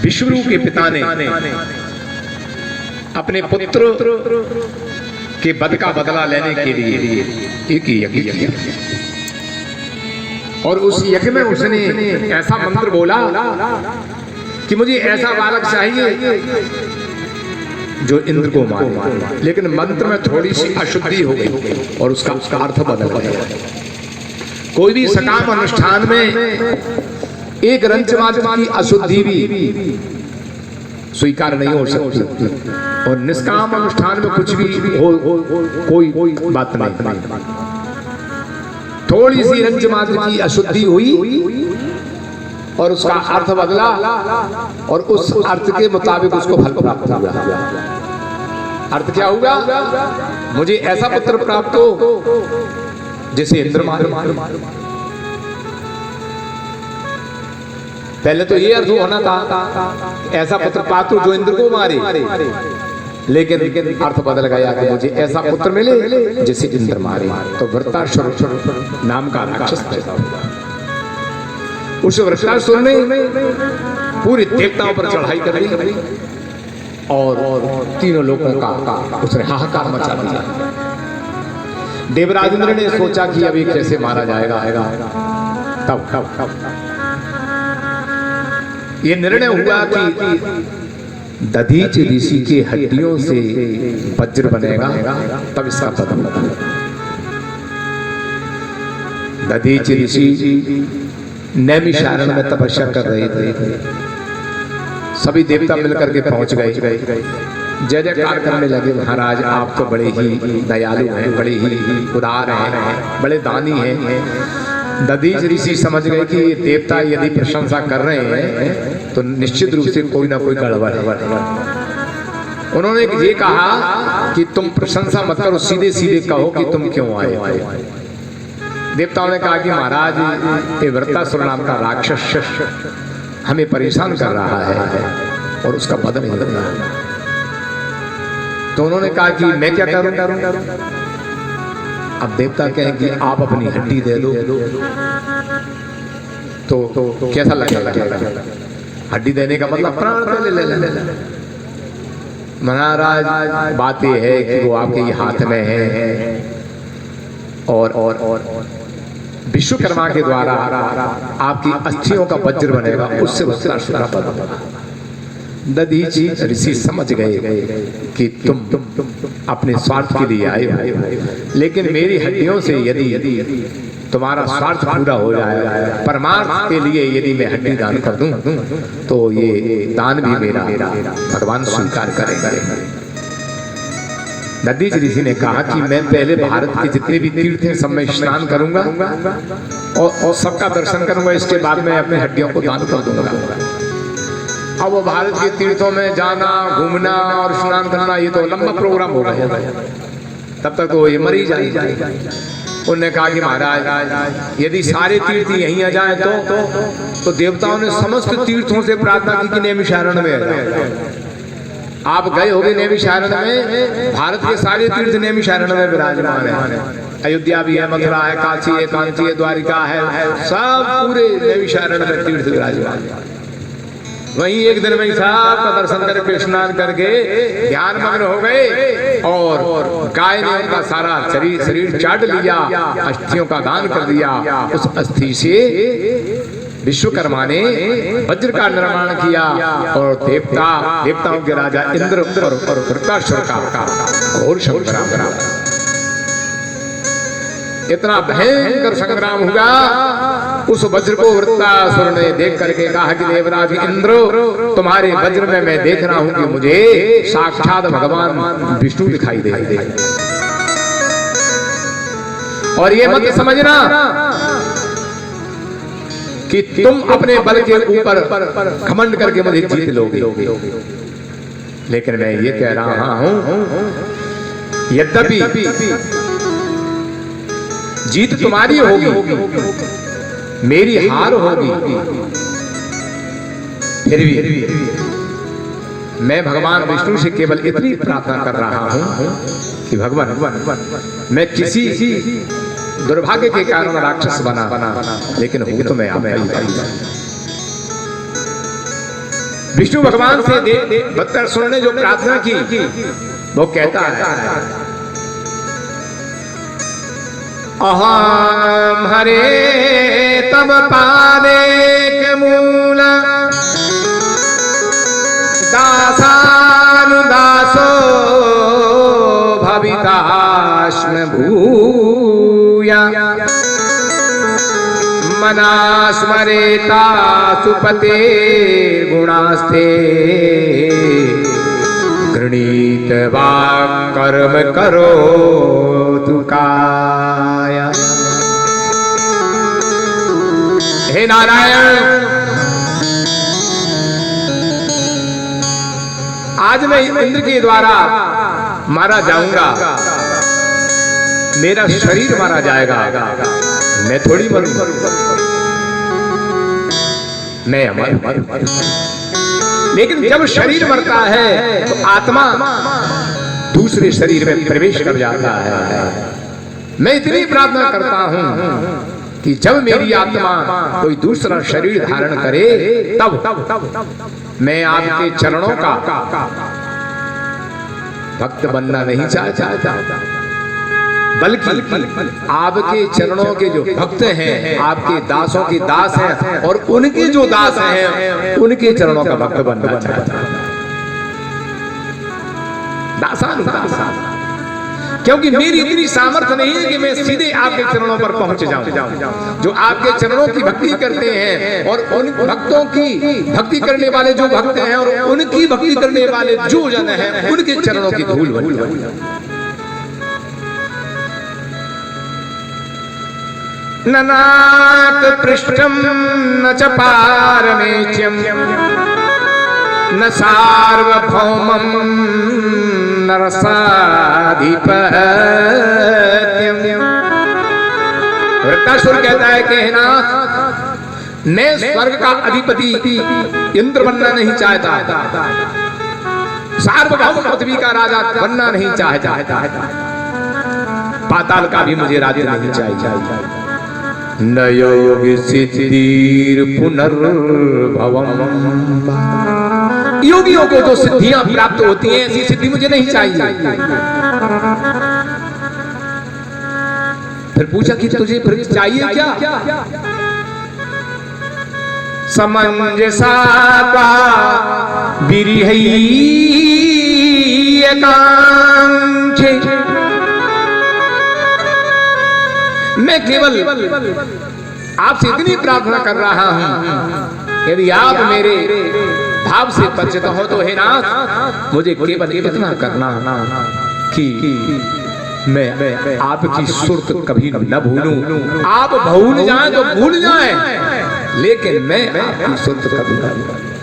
विष्णु के पिता ने अपने पुत्र के वध का बदला लेने के लिए एक यज्ञ किया और उस यज्ञ में उसने ऐसा मंत्र बोला कि मुझे ऐसा बालक चाहिए जो इंद्र को मारे, लेकिन मंत्र में थोड़ी सी अशुद्धि हो गई और उसका अर्थ बदल गया। कोई भी सकाम अनुष्ठान में एक रंच मात्र की अशुद्धि भी स्वीकार नहीं हो सकती और निष्काम अनुष्ठान में कुछ भी हो कोई बात नहीं। थोड़ी सी रंच मात्र की अशुद्धि हुई और उसका अर्थ बदला और उस अर्थ के मुताबिक उसको फल प्राप्त हुआ। अर्थ क्या हुआ? मुझे ऐसा पुत्र प्राप्त हो जिसे इंद्र मारे। पहले तो ये अर्थ होना था ऐसा पुत्र पात्र जो इंद्र को मारे, लेकिन अर्थ बदल गया कि मुझे ऐसा पुत्र मिले जिसे इंद्र मारे। तो वृत्रासुर नाम का राक्षस पैदा हुआ। उस वृत्रासुर ने पूरे देवताओं पर चढ़ाई कर दी और तीनों लोगों का उसने हाहाकार मचा दिया। देवराज इंद्र ने सोचा कि अभी कैसे मारा जाएगा। तब ये निर्णय हुआ कि दधीच ऋषि के हड्डियों से वज्र बनेगा, तब इसका पता लगा। दधीच ऋषि नैमिषारण्य में तपस्या कर रहे थे। सभी देवता मिलकर के पहुंच गए, जय जयकार करने लगे। महाराज आप तो बड़े ही दयालु हैं, बड़े ही उदार हैं, बड़े दानी हैं। दधीच ऋषि समझ गए कि ये देवता यदि प्रशंसा कर रहे हैं तो निश्चित रूप से कोई ना कोई गड़बड़ है। उन्होंने ये कहा कि तुम प्रशंसा मत करो, सीधे सीधे कहो कि तुम क्यों आए। देवताओं ने कहा कि महाराज ये वृत्रासुर नाम का राक्षस हमें परेशान कर रहा है और उसका वध नहीं हो रहा। तो उन्होंने कहा कि मैं क्या करूं? अब देवता कहें कि आप अपनी हड्डी दे दो तो कैसा लगेगा? हड्डी देने का मतलब प्राण तो ले। महाराज बात यह है कि वो आपके हाथ में है और विश्वकर्मा के द्वारा आपकी अस्थियों का वज्र बनेगा, उससे वृत्रासुर का वध होगा। दधीच ऋषि समझ गए कि तुम अपने स्वार्थ के लिए आए हो, लेकिन मेरी हड्डियों से यदि तुम्हारा स्वार्थ पूरा हो जाए, परमार्थ के लिए यदि मैं हड्डी दान कर दूं तो ये दान भी मेरा भगवान स्वीकार करेंगे। दधीच ऋषि ने कहा कि मैं पहले भारत के जितने भी तीर्थ हैं सब में स्नान करूंगा और सबका दर्शन करूंगा, इसके बाद मैं अपने हड्डियों को दान कर दूंगा। अब वो भारत के तीर्थों में जाना, घूमना और स्नान करना ये तो लंबा प्रोग्राम हो गया, तब तक तो ये मर ही जाएगा। उन्होंने कहा कि महाराज यदि सारे तीर्थ यहीं आ जाए तो देवताओं ने समस्त तीर्थों से प्रार्थना की कि नैमिषारण्य में आप गए होगे। नैमिषारण्य में भारत के सारे तीर्थ नैमिषारण्य में विराजमान है। अयोध्या भी है, मथुरा है, काशी है, कांची है, द्वारिका है, सब पूरे नैमिषारण्य में तीर्थ विराजमान है। वहीं एक दिन में सब का दर्शन करके स्नान करके ध्यान मग्न हो गए और गाय ने उनका सारा शरीर चाट लिया, अस्थियों का दान कर दिया। उस अस्थि से विश्वकर्मा ने वज्र का निर्माण किया और देवताओं के राजा इंद्र और वृत्रासुर का घोर संग्राम, इतना भयंकर संग्राम हुआ। उस वज्र को वृत्रासुर ने देख करके कहा कि देवराज इंद्र, तुम्हारे वज्र में मैं देख रहा हूं कि मुझे साक्षात भगवान विष्णु दिखाई दे। और ये मत समझना कि तुम अपने बल के ऊपर घमंड करके मुझे जीत लोगे, लेकिन मैं ये कह रहा हूं यद्यपि जीत तुम्हारी होगी, मेरी हार होगी, फिर भी मैं भगवान विष्णु से केवल इतनी प्रार्थना कर रहा हूं कि भगवान मैं किसी दुर्भाग्य के कारण राक्षस बना, लेकिन हूं तो मैं आप ही। विष्णु भगवान से दत्तासुर ने जो प्रार्थना की वो कहता है अहम हरे तब पादे के मूल दासानुदासो भवितास्म भूया मनास्मरेता सुपते गुणास्ते गृणीत वाक् कर्म करो तु काया। हे नारायण, आज मैं इंद्र के द्वारा मारा जाऊंगा, मेरा शरीर मारा जाएगा, मैं थोड़ी मरूंगा, मैं अमर। लेकिन जब शरीर मरता है तो आत्मा दूसरे शरीर में प्रवेश कर जाता है। मैं इतनी प्रार्थना करता हूं कि जब मेरी आत्मा कोई दूसरा शरीर धारण करे तब मैं आपके चरणों का भक्त बनना नहीं चाहता, बल्कि आपके चरणों के जो भक्त हैं, आपके दासों के दास हैं और उनके जो दास हैं उनके चरणों का भक्त बनना चाहता है। दासान, क्योंकि मेरी इतनी सामर्थ्य नहीं है कि मैं सीधे आपके चरणों पर पहुंच जाऊं। जो आपके चरणों की भक्ति करते हैं और उन भक्तों की भक्ति करने वाले जो भक्त हैं और उनकी भक्ति करने वाले जो जन हैं उनके चरणों की धूल बनी। ननात पृष्ठम न च पारमेच्यम न सार्वभौमम न रसाधिपत्यम। वृत्तासुर कहता है कि नाथ, मैं स्वर्ग का अधिपति इंद्र बनना नहीं चाहता, सार्वभौम पृथ्वी का राजा बनना नहीं चाहता, पाताल का भी मुझे राज्य नहीं चाहिए। न योगी सिद्धिर पुनर्भवम, योगियों को जो सिद्धियां प्राप्त होती हैं ऐसी सिद्धि मुझे नहीं चाहिए। फिर पूछा कि तुझे फिर चाहिए क्या? समंजसा बिरिहई एकांक्षे, मैं केवल आपसे इतनी प्रार्थना कर रहा हूं, यदि आप मेरे भाव से परिचित हो तो हे नाथ, मुझे केवल इतना करना कि मैं आपकी सुरत कभी न भूलूं। आप भूल जाएं तो भूल जाएं, लेकिन मैं आपकी सुरत कभी न भूलूं।